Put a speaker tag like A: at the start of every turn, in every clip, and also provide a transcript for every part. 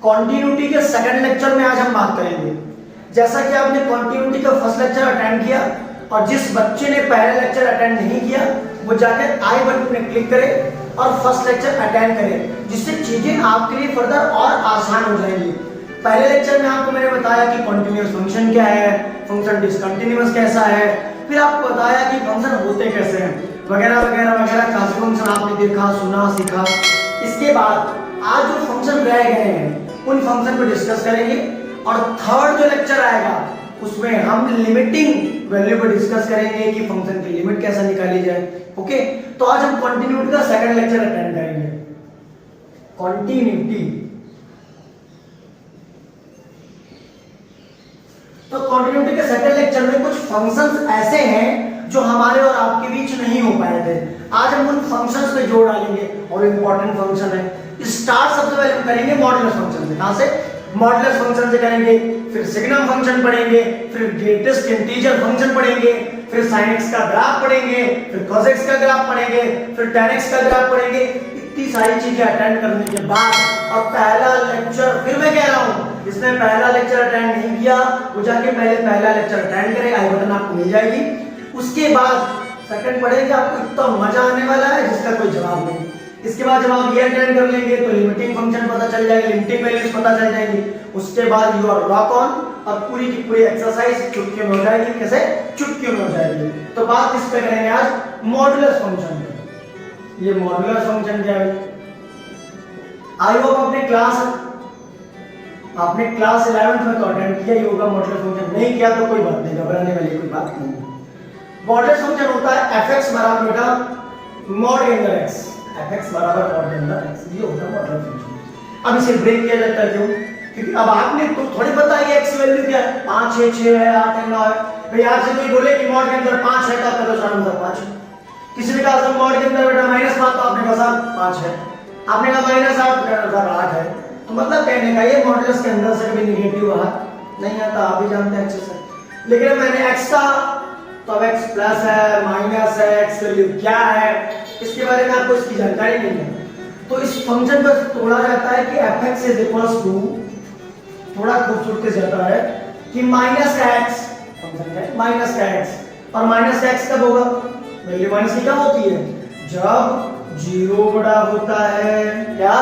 A: Continuity के second lecture में आज हम बात करेंगे। जैसा कि आपने कॉन्टिन्यूटी का फर्स्ट लेक्चर अटेंड किया और जिस बच्चे ने पहला लेक्चर अटेंड नहीं किया वो जाकर आई बटन में क्लिक करे और फर्स्ट लेक्चर अटेंड करे, जिससे चीजें आपके लिए फर्दर और आसान हो जाएंगी। पहले लेक्चर में आपको मैंने बताया कि कॉन्टिन्यूअस फंक्शन क्या है, फंक्शन डिसकंटिन्यूअस कैसा है, फिर आपको बताया कि फंक्शन होते कैसे हैं, वगैरह वगैरह वगैरह। काफी फंक्शन आपने देखा, सुना, सीखा। इसके बाद आज जो फंक्शन रह गए हैं उन फंक्शन को डिस्कस करेंगे और थर्ड जो लेक्चर आएगा उसमें हम लिमिटिंग वैल्यू को डिस्कस करेंगे कि फंक्शन की लिमिट कैसे निकाली जाए। ओके, तो आज हम कॉन्टिन्यूटी का सेकंड लेक्चर अटेंड करेंगे। कॉन्टिन्यूटी, तो कॉन्टिन्यूटी के सेकंड लेक्चर में कुछ फंक्शंस ऐसे हैं जो हमारे और आपके बीच नहीं हो पाए थे। आज हम उन फंक्शंस पे जोड़ डालेंगे और इंपॉर्टेंट फंक्शन है। स्टार्ट सबसे पहले हम करेंगे मॉडुलस फंक्शन से। कहां से? मॉडुलस फंक्शन से करेंगे, फिर सिग्नम फंक्शन पढ़ेंगे, फिर ग्रेटेस्ट इंटीजर फंक्शन पढ़ेंगे, फिर sin x का ग्राफ पढ़ेंगे, फिर cos x का ग्राफ पढ़ेंगे, फिर tan x का ग्राफ पढ़ेंगे। इतनी सारी चीजें अटेंड करने के बाद अब पहला लेक्चर, फिर मैं कह रहा हूं जिसने पहला लेक्चर अटेंड नहीं किया वो जाके पहले पहला लेक्चर अटेंड करे, आई बटन आपको मिल जाएगी। उसके बाद सेकंड पढ़ेंगे, आपको इतना मजा आने वाला है जिसका कोई जवाब नहीं। इसके बाद जब आप ये अटेंड कर लेंगे तो लिमिटिंग फंक्शन पता चल जाएगा, लिमिटिंग वैल्यूज पता चल जाएंगी। उसके बाद यू आर रॉक ऑन और पूरी की पूरी एक्सरसाइज चुटकियों में हो जाएगी। कैसे? चुटकियों में हो जाएगी। तो बात इस पे करेंगे आज मॉडुलस फंक्शन की। ये मॉडुलस फंक्शन क्या है? आई होप आपने क्लास 11th में तो अटेंड किया ही होगा मॉडुलस फंक्शन। नहीं किया तो कोई बात नहीं, घबराने वाली कोई बात नहीं। मॉडुलस फंक्शन होता है fx बराबर बेटा मॉड के अंदर x, fx बराबर मॉड के अंदर x, ये होता है मॉडुलस फंक्शन। अब इसे ब्रेक किया जाता है क्यों? क्योंकि अब आपने तो थोड़ी पता है x वैल्यू क्या है, 5 है, 6 है, 8 है, 9 है। भाई आज से कोई बोले कि मॉड के अंदर 5 है तो आप कहो आंसर 5 है। किसी ने कहा सर मॉड के अंदर बेटा -5 तो आपने कहा सर 5 है। आपने कहा -8 तो सर 8 है। तो मतलब कहने का ये मॉडुलस के अंदर से कभी नेगेटिव बाहर नहीं आता, आप भी जानते हैं अच्छे से। लेकिन मैंने x का तो अब x प्लस है, माइनस है, x वैल्यू क्या है इसके बारे में आपको इसकी जानकारी नहीं है। तो इस फंक्शन को तोड़ा जाता है कि fx इज इक्वल्स टू, थोड़ा खूबसूरती से जाता है कि माइनस का x, फंक्शन है माइनस का x, और माइनस का x कब होगा? वैल्यू माइनस की कब होती है? जब 0 बड़ा होता है। क्या?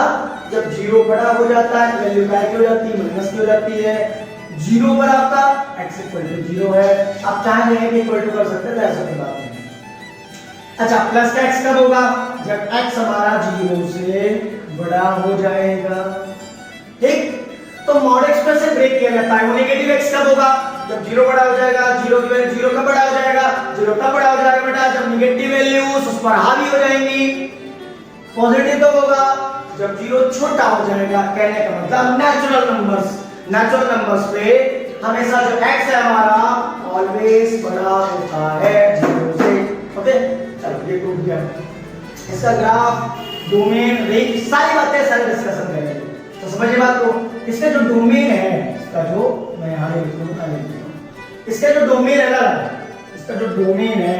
A: जब 0 बड़ा हो जाता है वैल्यू क्या हो जाती है? माइनस की हो जाती है। 0 पर आपका x इक्वल टू 0 है। आप चाहे नहीं भी इक्वल टू कर सकते हैं, ऐसा कोई बात नहीं। अच्छा, प्लस का x कब होगा? जब x हमारा 0 से बड़ा हो जाएगा। ठीक, तो मॉड x पर से ब्रेक किया जाता है। वो नेगेटिव x कब होगा? जब 0 बड़ा हो जाएगा। 0 की वैल्यू 0 कब बड़ा हो जाएगा? 0 कब बड़ा हो जाएगा बेटा? जब नेगेटिव वैल्यूज उस पर हावी हो जाएंगी। पॉजिटिव कब होगा? जब 0 छोटा हो जाएगा। कहने का मतलब नेचुरल नंबर्स पे हमेशा जो x है हमारा ऑलवेज बड़ा होता है 0 से। ओके, चलो ये प्रूव किया। इसका ग्राफ, डोमेन, रेंज, सारी बातें सारी डिस्कशन करेंगे। तो समझिए बात को। इसका जो डोमेन है, इसका जो मैं यहां लिख दूंगा, इसका जो डोमेन है ना, इसका जो डोमेन है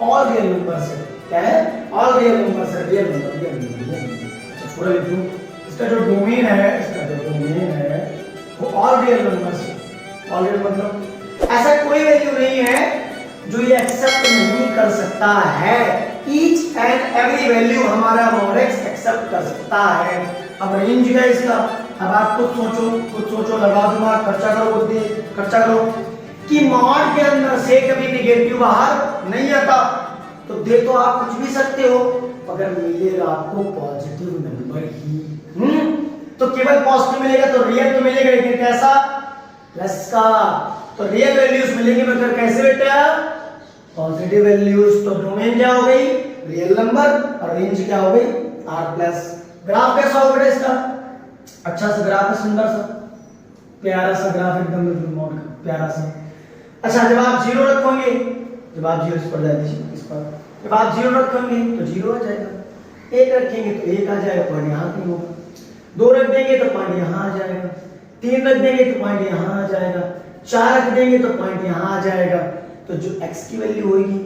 A: ऑल रियल नंबर्स है। क्या है? ऑल रियल नंबर्स है। Real number. अच्छा थोड़ा लिख दूं। इसका जो डोमेन है वो ऑल रियल नंबर्स है। ऑल रियल मतलब ऐसा कोई वैल्यू नहीं है जो ये एक्सेप्ट नहीं कर सकता है। ईच एंड एवरी वैल्यू हमारा मॉड x एक्सेप्ट कर सकता है। अब रेंज है इसका। अब आप खुद सोचो, लगा दूंगा, खर्चा करो कि मॉड के अंदर से कभी नेगेटिव बाहर नहीं आता। तो दे तो आप कुछ भी सकते हो, अगर मिलेगा आपको पॉजिटिव नंबर ही। तो केवल पॉजिटिव मिलेगा तो रियल तो मिलेगा, लेकिन कैसा? प्लस का। तो रियल वैल्यूज मिलेंगी मगर कैसे बेटा? Positive values. तो डोमेन क्या हो गई? रियल नंबर, और रेंज क्या हो गई? r plus. ग्राफ कैसा होगा बेटा इसका? अच्छा सा ग्राफ है, सुंदर सा, प्यारा सा ग्राफ, एकदम मॉड का प्यारा सा। अच्छा, जब आप 0 रखोगे, जब आप 0 पर जाएंगे, इस पर जब आप 0 रखोगे तो 0 आ जाएगा। 1 रखेंगे तो 1 आ जाएगा, पॉइंट यहाँ पे होगा। 2 रख देंगे तो पॉइंट यहाँ आ जाएगा। 3 रख देंगे तो पॉइंट यहाँ आ जाएगा। 4 रख देंगे तो पॉइंट यहाँ आ जाएगा। तो जो x की वैल्यू होगी,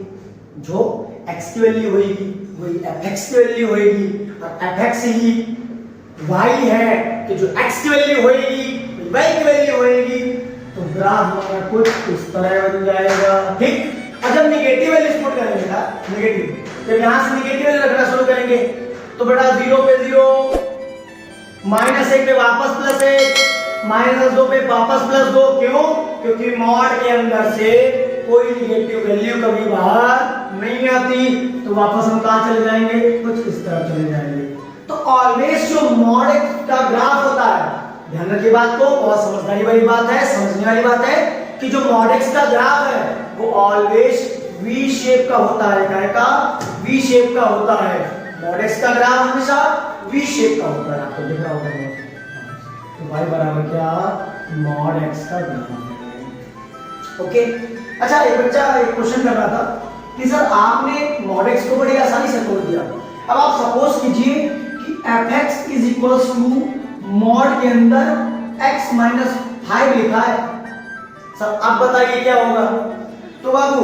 A: वही fx की वैल्यू होगी, और fx ही y है। कि जो x की वैल्यू होएगी y की वैल्यू होएगी, तो ग्राफ हमारा कुछ इस तरह बन जाएगा, ठीक। और जब नेगेटिव वैल्यू पुट करेंगे ना, नेगेटिव, जब यहां से नेगेटिव वैल्यू रखना शुरू करेंगे तो बेटा 0 पे 0, -1 पे वापस +1, -2 पे वापस +2, क्यों? क्योंकि मॉड के अंदर से कोई नेगेटिव वैल्यू कभी बाहर नहीं आती, तो वापस हम कहां चले जाएंगे? कुछ इस तरफ चले जाएंगे। तो ऑलवेज जो मॉड का ग्राफ होता है, ध्यान रखिए बात को, बहुत समझदारी वाली बात है, समझने वाली बात है कि जो मॉड एक्स का ग्राफ है वो ऑलवेज वी शेप का होता है। क्या का? वी शेप का होता है। मॉड एक्स का ग्राफ हमेशा वी शेप का होता है, आपको दिख रहा होगा। तो y बराबर क्या? मॉड एक्स का ग्राफ है। ओके। अच्छा, एक बच्चा एक क्वेश्चन कर रहा था कि सर आपने मॉड एक्स को बड़ी आसानी से तोड़ दिया। अब आप सपोज कीजिए कि fx is equals to mod के अंदर x माइनस 5 लिखा है। सर आप बताइए क्या होगा? तो बाबू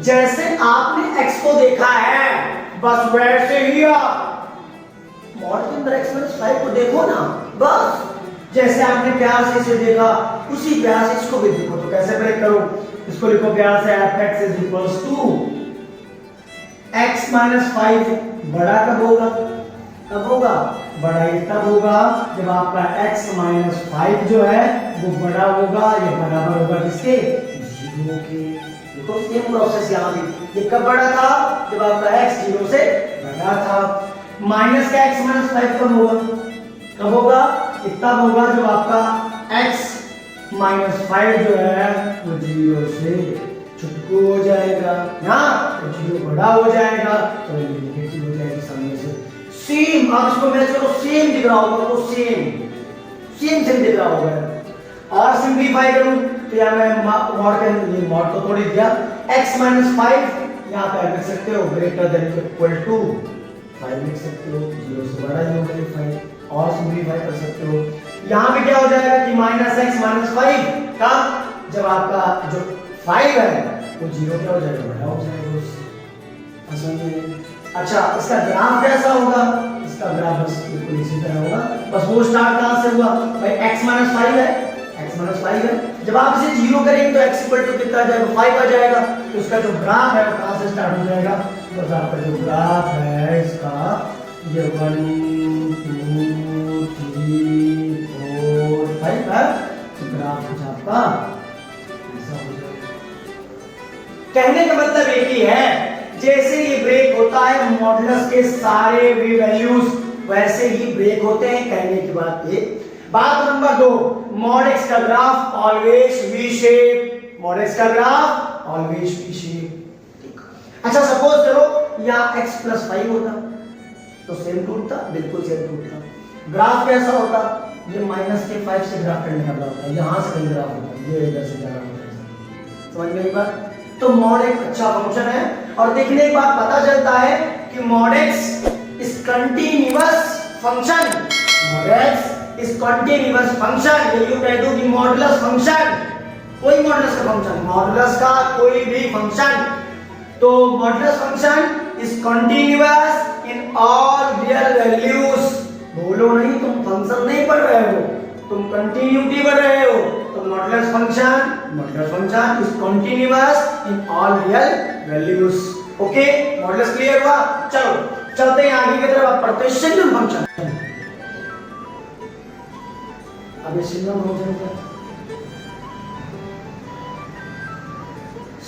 A: जैसे आपने x को देखा है बस वैसे ही आप मॉड के अंदर x माइनस 5 को देखो ना, बस जैसे आपने प्यार से इसे देखा उसी प्यार से इसको भी देखो। तो कैसे ब्रेक करो? इसको लिखो प्यार से fx is equals to x minus 5। बड़ा कब होगा? कब होगा? बड़ा ही तब होगा जब आपका x माइनस 5 जो है वो बड़ा होगा, ये बराबर होगा किसके? 0 के। देखो सेम प्रोसेस यहाँ भी, ये कब बड़ा था? जब आपका x 0 से बड़ा था। माइनस का x माइनस 5 कब होगा? कब होगा? तब होगा जब आपका x माइनस 5 जो है वो 0 से छुटकू हो जाएगा, हाँ तो 0 बड़ा हो जाएगा, तो ये नेगेटिव हो जाएगी सामने से। सेम आप इसको मैच करो, सेम दिख रहा होगा, वो सेम दिख रहा होगा। और सिंपलीफाई करूं तो यहां मैं मॉड के ये मॉड तो थोड़ी दिया, x माइनस 5 यहां पे लिख सकते हो ग्रेटर देन इक्वल टू 5 लिख सकते हो, 0 से बड़ा ही होगा 5। और सिंपलीफाई कर सकते हो। यहां पे क्या हो जाएगा कि माइनस x माइनस 5 का जब आपका जो 5 है वो 0 क्या हो जाएगा? बड़ा हो जाएगा उससे। आसान है। अच्छा, इसका ग्राफ कैसा होगा? इसका ग्राफ बस बिल्कुल इसी तरह होगा। बस वो स्टार्ट कहां से हुआ? भाई x माइनस 5 है, x माइनस 5 है। जब आप इसे 0 करेंगे तो x इक्वल टू कितना आ जाएगा? 5 आ जाएगा। तो इसका जो ग्राफ है वो कहां से स्टार्ट हो जाएगा? बस आपका जो ग्राफ है इसका ये 1 2 3 4 5 है, तो ग्राफ कुछ आपका ऐसा हो जाएगा। कहने का मतलब एक ही है, जैसे ये ब्रेक होता है मॉडुलस के सारे भी वैल्यूज वैसे ही ब्रेक होते हैं। कहने की बात ये। बात नंबर 2, मॉड एक्स का graph always V shape. Mod x का ग्राफ ऑलवेज वी शेप। अच्छा, सपोज करो यहाँ x प्लस 5 होता तो सेम टूटता, बिल्कुल सेम टूटता। ग्राफ कैसा होता? ये माइनस के 5 से ग्राफ करने का होता है, यहाँ से कहीं ग्राफ होता है, ये इधर से जा रहा होता है। समझ में एक बात? तो मॉड एक अच्छा फंक्शन है। और देखने के बाद पता चलता है कि mod x is continuous function. Mod x is continuous function. ये यूं कह दूं कि मॉडुलस फंक्शन, कोई मॉडुलस का फंक्शन, मॉडुलस का कोई भी फंक्शन, तो modulus function is continuous in all real values. बोलो नहीं, तुम फंक्शन नहीं पढ़ रहे हो, तुम कंटिन्यूटी पढ़ रहे हो। तो modulus function is continuous in all real values. Okay, modulus clear हुआ? चलो चलते हैं आगे की तरफ। आप पढ़ते हैं सिग्नम फंक्शन। अब ये सिग्नम फंक्शन क्या?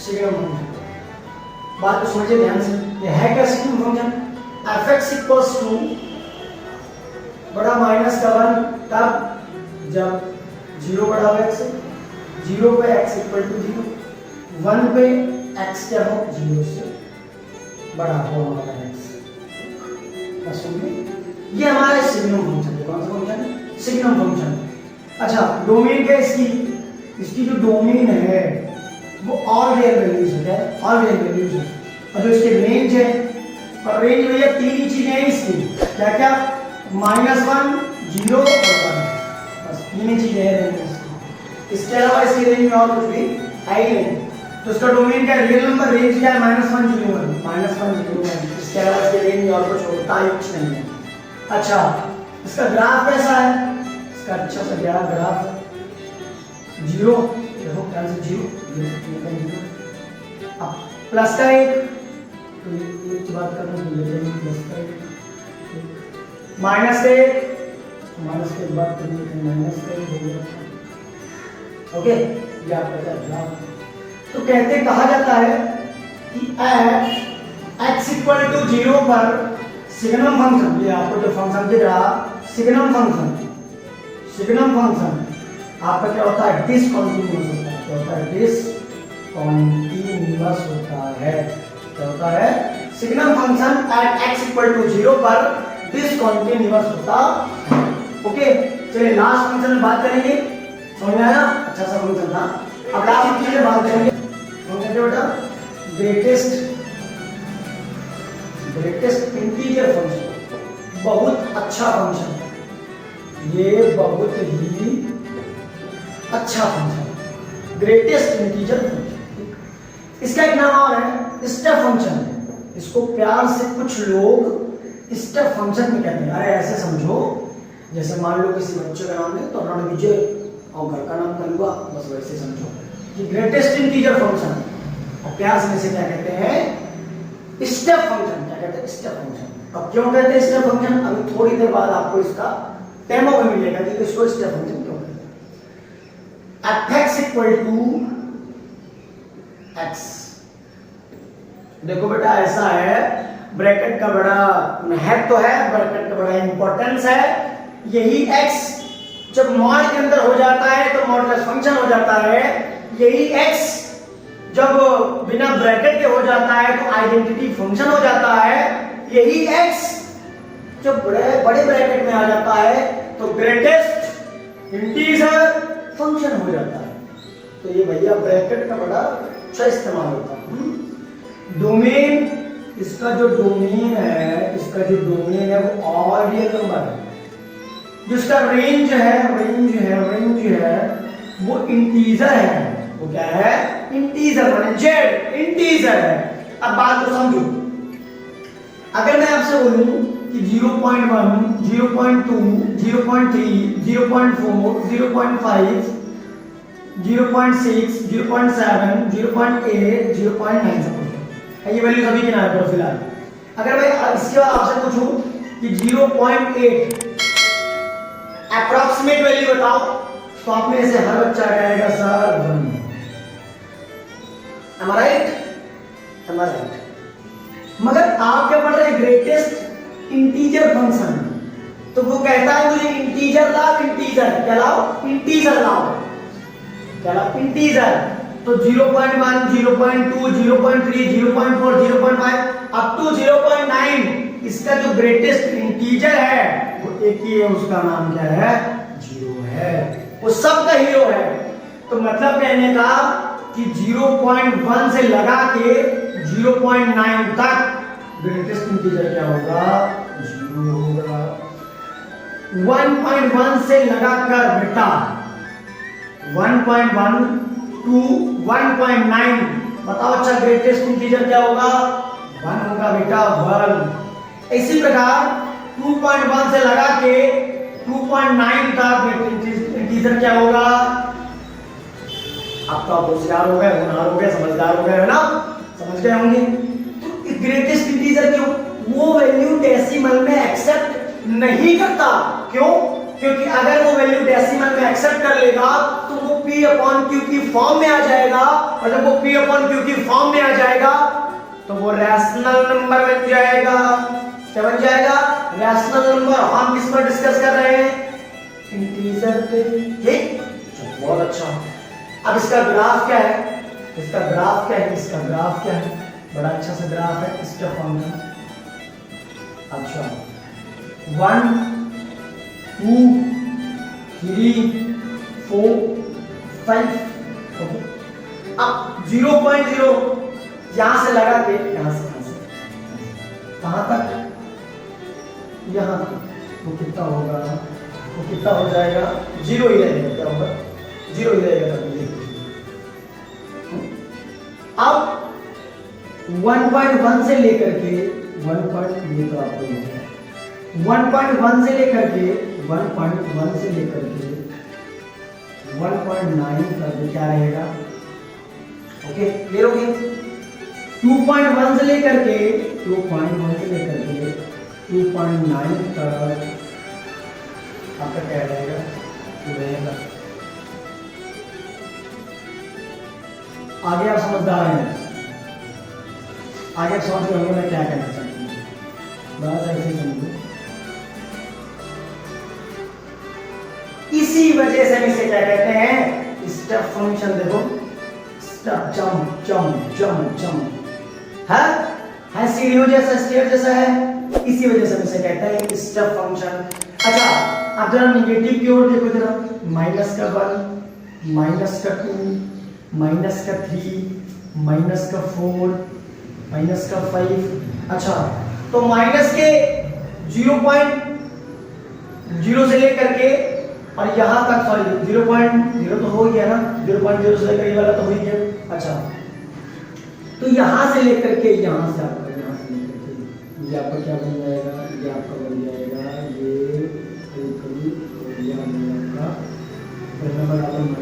A: सिग्नम फंक्शन बात को समझिए ध्यान से। ये है क्या signum function? fx equals to बड़ा माइनस का 1 तब जब 0 बड़ा हो x से, 0 पे x इक्वल टू 0, 1 पे x क्या हो? 0 से बड़ा हो हमारा x। बस ये हमारा सिग्नम फंक्शन है। कौन सा फंक्शन है? Signum function. अच्छा, डोमेन क्या इसकी? इसकी जो डोमेन है वो ऑल रियल वैल्यूज है। ऑल रियल वैल्यूज है। और जो इसकी रेंज है, और रेंज में ये तीन ही चीजें हैं इसकी। क्या क्या? -1 0 और 1। बस तीन ही चीजें हैं रेंज इसकी। इसके अलावा इसकी रेंज में और कुछ भी है ही नहीं। तो इसका डोमेन क्या है? रियल नंबर रेंज क्या है? -1 0 1, -1 0 1। इसके अलावा इसकी रेंज में और कुछ होता ही कुछ नहीं है। अच्छा, इसका ग्राफ कैसा है? इसका अच्छा सा गया ग्राफ 0, देखो ध्यान से 0, अब प्लस का 1, तो एक बात करने को लेते हैं प्लस का 1, माइनस का 1, माइनस के बाद करने के माइनस का 1 हो गया। ओके, ये आपका ग्राफ। तो कहते कहा जाता है कि x इक्वल टू 0 पर सिग्नम फंक्शन, ये आपको जो फंक्शन दिख रहा सिग्नम फंक्शन आपका क्या होता है, डिसकंटीन्यूअस होता है। क्या होता है, डिसकंटीन्यूअस होता है। क्या होता है, signum function at x equal to 0 पर डिसकंटीन्यूअस होता है। ओके, चलिए लास्ट फंक्शन में बात करेंगे। समझ में आया, अच्छा सा फंक्शन था। अब लास्ट फंक्शन में बात करेंगे बेटा ग्रेटेस्ट इंटीजर फंक्शन। बहुत अच्छा फंक्शन है ये, बहुत ही अच्छा फंक्शन, ग्रेटेस्ट इंटीजर फंक्शन। इसका एक नाम और है स्टेप फंक्शन। इसको प्यार से कुछ लोग स्टेप फंक्शन भी कहते हैं। अरे ऐसे समझो, जैसे मान लो किसी बच्चे का नाम है तो रण विजय और घर का नाम कलुआ, बस वैसे समझो कि ग्रेटेस्ट इंटीजर फंक्शन। और प्यार से इसे क्या कहते हैं, स्टेप फंक्शन। क्या कहते हैं, स्टेप फंक्शन। अब क्यों कहते हैं स्टेप फंक्शन, अभी थोड़ी देर बाद आपको इसका डेमो में मिलेगा कि इसको स्टेप फंक्शन क्यों कहते हैं। fx इक्वल टू x, देखो बेटा ऐसा है, ब्रैकेट का बड़ा महत्व है, ब्रैकेट का बड़ा इंपॉर्टेंस है। यही x जब मॉड के अंदर हो जाता है तो मॉडुलस फंक्शन हो जाता है। यही x जब बिना ब्रैकेट के हो जाता है तो आइडेंटिटी फंक्शन हो जाता है। यही x जब बड़े ब्रैकेट में आ जाता है तो ग्रेटेस्ट इंटीजर फंक्शन हो जाता है। तो ये भैया ब्रैकेट का बड़ा अच्छा इस्तेमाल होता है। डोमेन, इसका जो डोमेन है वो ऑल रियल नंबर है। जिसका रेंज है वो इंटीजर है। वो क्या है, इंटीजर, माने जेड इंटीजर है। अब बात को समझो, अगर मैं आपसे बोलूं कि 0.1, 0.2, 0.3, 0.4, 0.5, 0.6, 0.7, 0.8, 0.9 सपोज ये वैल्यू सभी के नाम पर फिलहाल। अगर मैं इसके बाद आपसे पूछूं कि 0.8 अप्रॉक्सीमेट वैल्यू बताओ, तो आप में से हर बच्चा कहेगा सर 1। Am I right? मगर आप क्या पढ़ रहे हैं, ग्रेटेस्ट इंटीजर फंक्शन। तो वो कहता है मुझे इंटीजर लाओ, इंटीजर क्या लाओ, इंटीजर लाओ, क्या लाओ, इंटीजर। तो 0.1, 0.2, 0.3, 0.4, 0.5 अप टू 0.9 इसका जो ग्रेटेस्ट इंटीजर है वो एक ही है, उसका नाम क्या है, 0 है। वो सबका हीरो है। तो मतलब कहने का कि 0.1 से लगा के 0.9 तक ग्रेटेस्ट इंटीजर क्या होगा, 0 होगा। 1.1 से लगाकर बेटा 1.1 टू 1.9 बताओ अच्छा ग्रेटेस्ट इंटीजर क्या होगा, 1 होगा बेटा, 1। इसी प्रकार 2.1 से लगा के 2.9 तक इंटीजर क्या होगा। अब तो आप होशियार हो गए, होनहार हो गए, समझदार हो गए, है ना, समझ गए होंगे। तो ग्रेटेस्ट इंटीजर क्यों, वो वैल्यू डेसिमल में एक्सेप्ट नहीं करता। क्यों, क्योंकि अगर वो वैल्यू डेसिमल में एक्सेप्ट कर लेगा तो वो P/Q की फॉर्म में आ जाएगा, और जब वो P/Q की फॉर्म में आ जाएगा तो वो रैशनल नंबर बन जाएगा। क्या बन जाएगा, रैशनल नंबर। हम किस पर डिस्कस कर रहे हैं, इंटीजर पे। ठीक, बहुत अच्छा। अब इसका ग्राफ क्या है, इसका ग्राफ क्या है, इसका ग्राफ क्या है, बड़ा अच्छा सा ग्राफ है इसका फंक्शन। अच्छा 1 2 3 4 5 ओके। अब 0.0 यहां से लगा के यहां से कहां तक, यहां तक, वो कितना होगा, वो कितना हो जाएगा, 0 ही रहेगा। क्या होगा, 0 ही रहेगा। अब 1.1 से लेकर के 1.1 से लेकर के 1.1 से लेकर के 1.9 तक क्या रहेगा? ओके, क्लियर हो गया? 2.1 से लेकर के 2.9 तक आपका क्या रहेगा? आगे आप समझदार हैं, आगे आप समझ रहे होंगे मैं क्या कहना चाहती हूँ, बस ऐसे ही समझो। इसी वजह से हम इसे क्या कहते हैं? Step function. देखो step, jump jump jump jump है सीढ़ियों जैसा, स्टेप जैसा है, इसी वजह से हम इसे कहते हैं स्टेप फंक्शन। अच्छा, अब जरा निगेटिव की ओर देखो जरा, -1, -2, -3, -4, -5। अच्छा, तो माइनस के 0.0 से लेकर के और यहाँ तक, सॉरी 0.0 तो हो गया ना, 0.0 से लेकर ये वाला तो हो गया। अच्छा, तो यहाँ से लेकर के यहाँ से आपका, यहाँ से लेकर के ये आपका क्या बन जाएगा? ये आपका बन जाएगा, ये आपका नंबर आपका -1,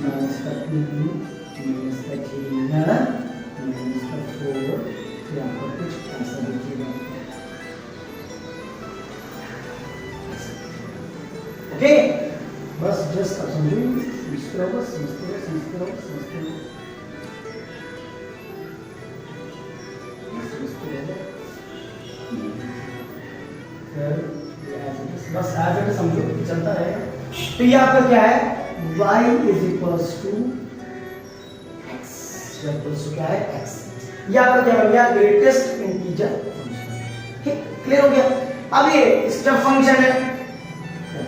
A: -2, -3 है ना, -4, ये आपका कुछ ऐसा दिखेगा। ओके, बस जस्ट आप समझो, समझते रहो, बस समझते रहो, समझते रहो, समझते रहो, समझते रहो, बस एज इट समझो, चलता रहेगा। तो ये आपका क्या है? y is equals to x, क्या है? x। ये आपका क्या हो गया? Greatest integer function. ठीक, क्लियर हो गया? अब ये स्टेप फंक्शन है,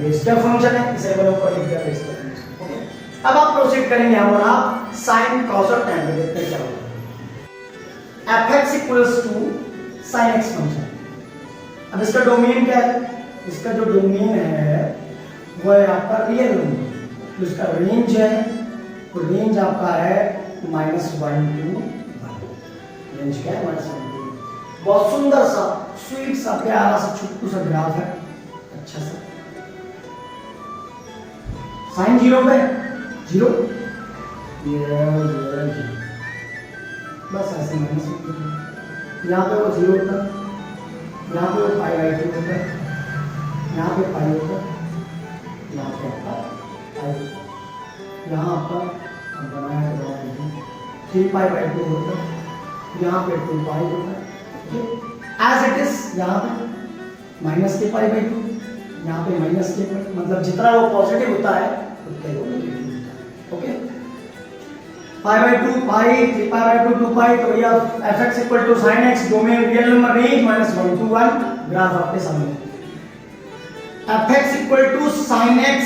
A: ये स्टेप फंक्शन है, इसे मैंने ऊपर लिख दिया स्टेप फंक्शन। ओके, अब आप प्रोसीड करेंगे हम और आप sin cos और tan देखते हैं क्या होगा। fx equals to sin x function. अब इसका डोमेन क्या है? इसका जो डोमेन है वो है आपका रियल नंबर, तो इसका रेंज है, तो रेंज आपका है -1 to 1। रेंज क्या है? -1 to 1। बहुत सुंदर सा, स्वीट सा, प्यारा सा, छोटू सा ग्राफ है, अच्छा सा। साइन 0 पे 0, बस ऐसे माइनस होता है। यहाँ पे वो 0 होता है, यहाँ पे वो π/2 होता है, यहाँ पे पाई होता है, यहाँ पे आपका पाई, यहाँ आपका बनाया 3π/2 होता है, यहाँ पे 2π होता है। एज इट इज यहाँ पे -k π/2, यहाँ पे -k, मतलब जितना वो पॉजिटिव होता है उतना वो नेगेटिव होता है। ओके, π/2 पाई, 3π/2 2π, तो भैया fx equal to sin x, domain real number, range -1 to 1, graph आपके सामने। fx equal to sin x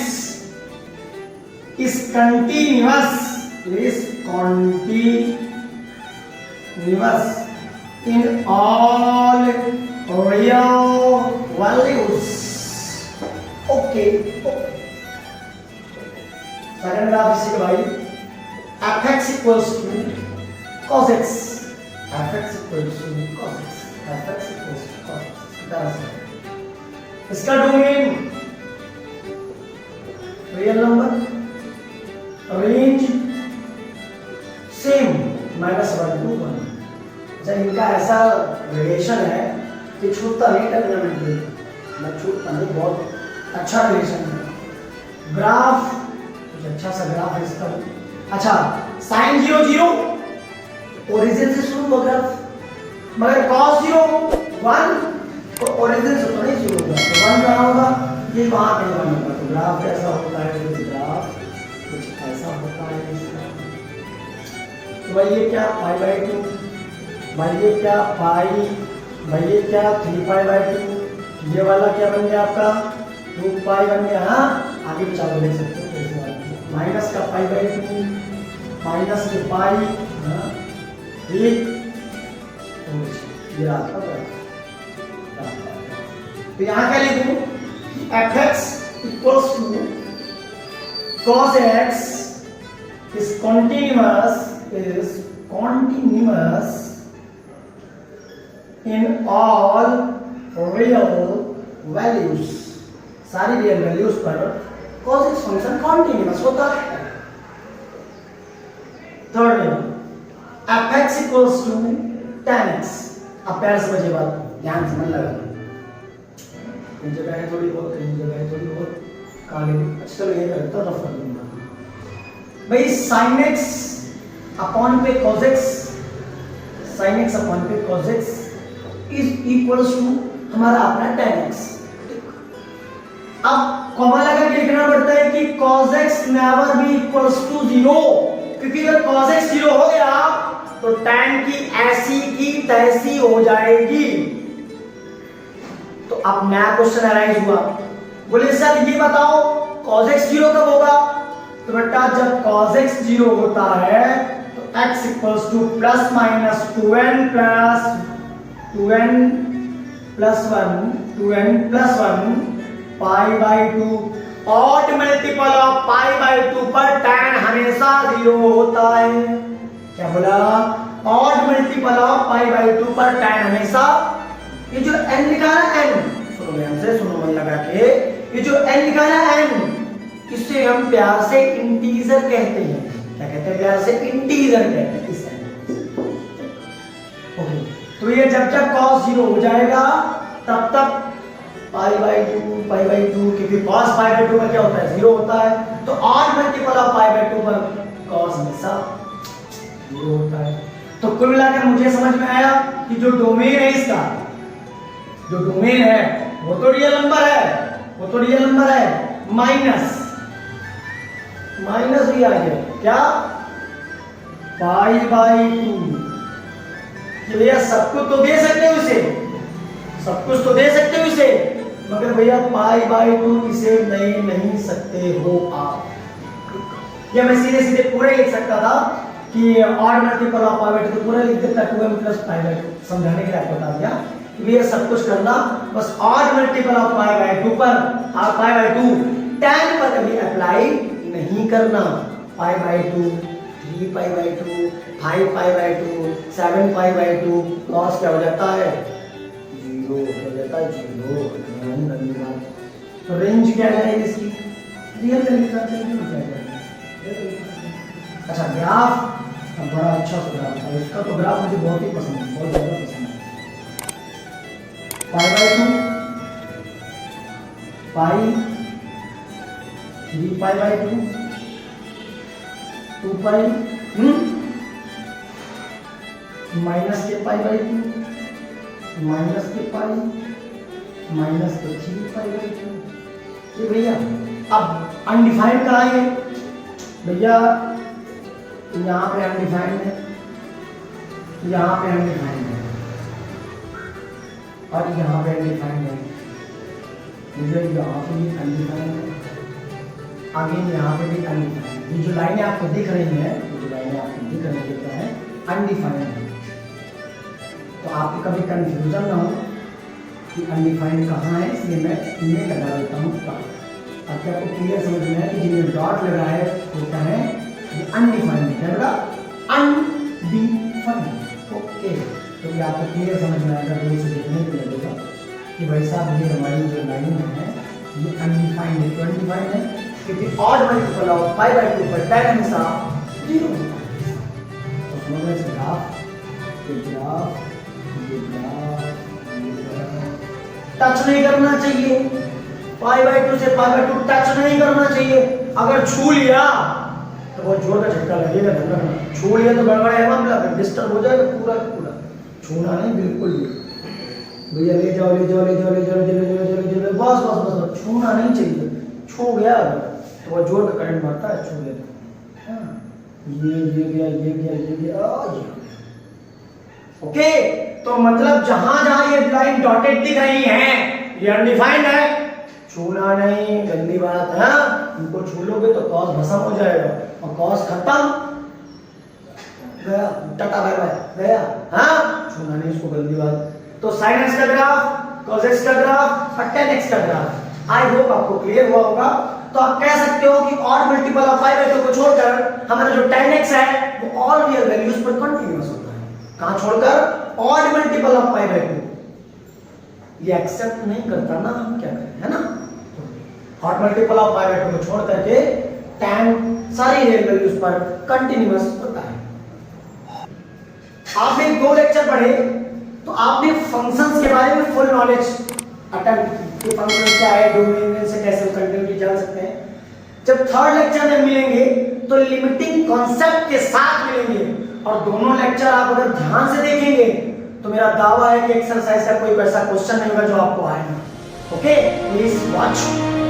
A: is continuous in all real values। Okay, second graph इसी के भाई, fx equals to cos x, fx equals to cos x, fx equals to cos x। इसका domain real number, range same -1 to 1। अच्छा, इनका ऐसा relation है कि छूटता नहीं, टर्मिनेटली मतलब छूटता नहीं, बहुत अच्छा रिलेशन है। ग्राफ कुछ अच्छा सा ग्राफ है इसका। अच्छा, sin 0 0 ओरिजिन से शुरू हुआ ग्राफ, मगर cos 0 1 तो ओरिजिन से तो नहीं शुरू होगा, तो 1 कहाँ होगा? ये वहां पे 1 होगा। तो ग्राफ कैसा होता है? ग्राफ कुछ ऐसा होता है इसका। तो भाई ये क्या π/2, भाई ये क्या पाई, भाई ये क्या 3π/2, ये वाला क्या बन गया आपका 2π बन गया। हाँ, आगे भी चालू देख सकते हो, माइनस का π/2, माइनस के पाई, एक ये आपका ग्राफ। तो यहाँ क्या लिखूं? fx equals to cos x is continuous in all real values। सारी रियल वैल्यूज पर cos x फंक्शन कॉन्टिन्यूअस होता है। Third fx equals to tan x। अब प्यार समझिए बात, ध्यान से मन लगा, कई जगह है थोड़ी बहुत, कई जगह है थोड़ी बहुत काले। अच्छा चलो ये करता हूँ, रफ कर दूंगा भाई। sin x अपॉन पे cos x, sin x upon पे cos x is equals to हमारा अपना tan x। अब कॉमा लगा के लिखना पड़ता है कि cos x never be equals to 0, क्योंकि अगर cos x 0 हो गया तो tan की ऐसी की तैसी हो जाएगी। तो अब नया क्वेश्चन अराइज हुआ, बोले सर ये बताओ cos x 0 कब होगा? तो बेटा जब cos x 0 होता है तो x equals two plus minus 2n plus 1 pi by 2। Odd multiple of pi by 2 पर tan हमेशा 0 होता है। क्या बोला? Odd multiple of pi by 2 पर tan हमेशा, ये जो n लिखा है n, सुनो ध्यान से, सुनो मन लगा के, ये जो n लिखा है n, इसे हम प्यार से इंटीजर कहते हैं। क्या कहते हैं? प्यार से इंटीजर कहते हैं इस n। ओके, तो ये जब cos 0 हो जाएगा तब पाई बाई 2, क्योंकि cos पाई बाई 2 पर क्या होता है? 0 होता है। तो odd multiple of pi by 2 पर cos हमेशा 0 होता है। तो कुल मिलाकर मुझे समझ में आया कि जो डोमेन है इसका, जो डोमेन है वो तो रियल नंबर है, माइनस भी आ गया। क्या? Pi by 2। भैया सब कुछ तो दे सकते हो इसे, सब कुछ तो दे सकते हो इसे, मगर भैया पाई बाई 2 इसे नहीं सकते हो आप। या मैं सीधे पूरा लिख सकता था कि odd multiple of pi by 2, तो पूरा लिख देता 2m प्लस पाई बाई 2, समझाने के लिए आपको बता दिया कि भैया सब कुछ करना, बस odd multiple of pi by 2 पर, पाई बाई 2 tan पर कभी अप्लाई नहीं करना। Pi by 2, 3 pi by 2, 5 pi by 2, 7 pi by 2, cos क्या हो जाता है? 0 हो जाता है, 0। तो रेंज क्या है इसकी? रियल वैल्यू का चाहिए। अच्छा ग्राफ, बड़ा अच्छा सा ग्राफ था इसका, तो ग्राफ मुझे बहुत ही पसंद है, बहुत ज़्यादा पसंद है। Pi by 2, pi, 3 pi by 2, 2 pi, minus के पाई बाई 2, माइनस के पाई, माइनस के 3 पाई बाई 2। ये भैया अब अनडिफाइंड कहाँ है भैया? यहाँ पे अनडिफाइंड है, यहाँ पे अनडिफाइंड है, और यहाँ पे अनडिफाइंड है। मुझे यहाँ पे भी अनडिफाइंड है, आगे यहाँ पे भी अनडिफाइंड है। ये जो लाइनें आपको दिख रही हैं, क्या है? अनडिफाइंड है। तो आपको कभी कंफ्यूजन ना हो कि अनडिफाइंड कहाँ है, इसलिए मैं इन्हें लगा देता हूँ ताकि आपको क्लियर समझ में आए कि जिन्हें डॉट लगा है होता है ये अनडिफाइंड है। क्या? अनडिफाइंड। ओके, तो ये आपको क्लियर समझ में आएगा, दूर से देखने को लगेगा कि भाई साहब ये हमारी जो लाइन है ये अनडिफाइंड है। क्यों अनडिफाइंड है? क्योंकि odd multiple of pi by 2 पर tan हमेशा 0 होता है। तो समझ से ग्राफ टच नहीं करना चाहिए, पाई बाई 2 से पाई बाई 2 टच नहीं करना चाहिए। अगर छू लिया तो बहुत जोर का झटका लगेगा, ध्यान रखना। छू लिया तो गड़बड़ है मामला, डिस्टर्ब हो जाएगा पूरा पूरा। छूना नहीं बिल्कुल भी भैया, ले जाओ बस छूना नहीं चाहिए। छू गया तो वो जोर का करंट मारता है, छू गया ये गया। ओके, तो मतलब जहां जहां ये लाइन डॉटेड दिख रही है ये अनडिफाइंड है, छूना नहीं, गंदी बात है। इनको छू लोगे तो कॉस भस्म हो जाएगा, और कॉस खत्म गया, टाटा बाय बाय गया। हाँ, छूना नहीं इसको, गंदी बात। तो sin x का ग्राफ, cos x का ग्राफ और tan x का ग्राफ, आई होप आपको क्लियर हुआ होगा। तो आप कह सकते हो कि odd multiple of pi by 2 को छोड़कर हमारा जो tan x है वो ऑल रियल वैल्यूज पर कंटीन्यूअस होता है। कहां छोड़कर? Odd multiple of pi by 2। ये एक्सेप्ट नहीं करता ना, हम क्या करें, है ना? Hot multiple of pi by 2 को छोड़ करके tan सारी रियल वैल्यूज पर कंटिन्यूअस होता है। आपने 2 लेक्चर पढ़े तो आपने फंक्शंस के बारे में फुल नॉलेज अटेम्प्ट की कि फंक्शन क्या है, डोमेन से कैसे कंटिन्यूटी जान सकते हैं। जब थर्ड लेक्चर में मिलेंगे तो लिमिटिंग कॉन्सेप्ट के साथ मिलेंगे, और दोनों लेक्चर आप अगर ध्यान से देखेंगे तो मेरा दावा है कि एक्सरसाइज का कोई ऐसा क्वेश्चन नहीं होगा जो आपको आएगा। Okay, please watch.